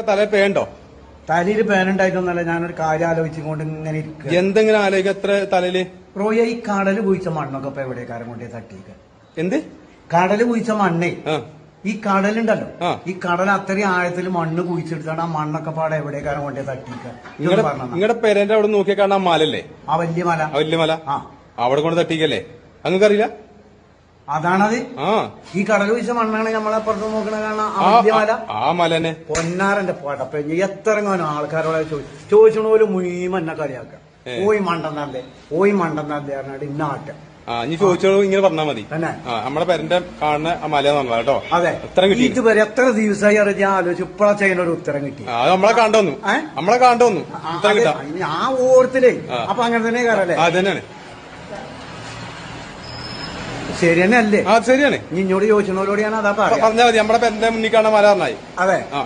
തല പേണ്ടോ? തലയിൽ പേനുണ്ടായിട്ടൊന്നല്ല, ഞാനൊരു കാര്യം ആലോചിച്ചുകൊണ്ട് ഇങ്ങനെ ഇരിക്കുക. എന്തെങ്കിലും ആലോചിക്ക എത്ര തലയില് റോയ ഈ കടല് കുഴിച്ച മണ്ണൊക്കെ ഇപ്പൊ എവിടെക്കാരം കൊണ്ടേ തട്ടിക്ക? എന്ത് കടല് കുഴിച്ച മണ്ണേ, ആ ഈ കടലുണ്ടല്ലോ, ആ. ഈ കടൽ അത്രയും ആഴത്തിൽ മണ്ണ് കുഴിച്ചെടുത്താണ് ആ മണ്ണൊക്കെ പാടെ എവിടേക്കാരം കൊണ്ടേ തട്ടിക്ക? നിങ്ങളുടെ പേരന്റെ അവിടെ നോക്കിയാൽ കാണാൻ മലല്ലേ? ആ വലിയ മല. ആ വലിയ മല. ആ അവിടെ കൊണ്ട് തട്ടിക്കല്ലേ? അങ്ങക്കറിയില്ല? അതാണത്. ആ ഈ കടൽ കുഴിച്ച മണ്ണാണ് നമ്മളപ്പുറത്ത് നോക്കണ കാണാൻ ആ വലിയ മല. ആ മലനെ പൊന്നാരന്റെ പടപ്പ എത്രങ്ങാനും ആൾക്കാരോടെ ചോദിച്ചോണ പോലും മുഴുവൻ കളിയാക്ക. ഓയി മണ്ടെന്നല്ലേ, ഓയി മണ്ടെന്നല്ലേ പറഞ്ഞാൽ ഇന്നാട്ട. ആ ഇനി ചോദിച്ചോളൂ, ഇങ്ങനെ പറഞ്ഞാൽ മതി. തന്നെ നമ്മുടെ പേരന്റെ കാണുന്ന ആ മല നന്നാ കേട്ടോ. അതെ, ഉത്തരം കിട്ടി. ഇതുവരെ എത്ര ദിവസമായി അറിയാൻ ഞാൻ ആലോചിച്ചു, ഇപ്പഴാ ചെയ്യുന്ന ഒരു ഉത്തരം കിട്ടി. അത് നമ്മളെ കണ്ടോന്നു, നമ്മളെ കണ്ടോന്നു ഉത്തരം കിട്ടാം. ആ ഓർത്തില്ലേ? അപ്പൊ അങ്ങനെ തന്നെ കാരല്ലേ? അത് തന്നെയാണ്, ശരി തന്നെ അല്ലേ? ആ ശരിയാണ്. ഇന്നോട് ചോദിച്ചോരോട് ഞാൻ അതാ പറയാം. പറഞ്ഞാൽ മതി, നമ്മുടെ പേരന്റെ മുന്നിൽ കാണാൻ മല പറഞ്ഞായി. അതെ. ആ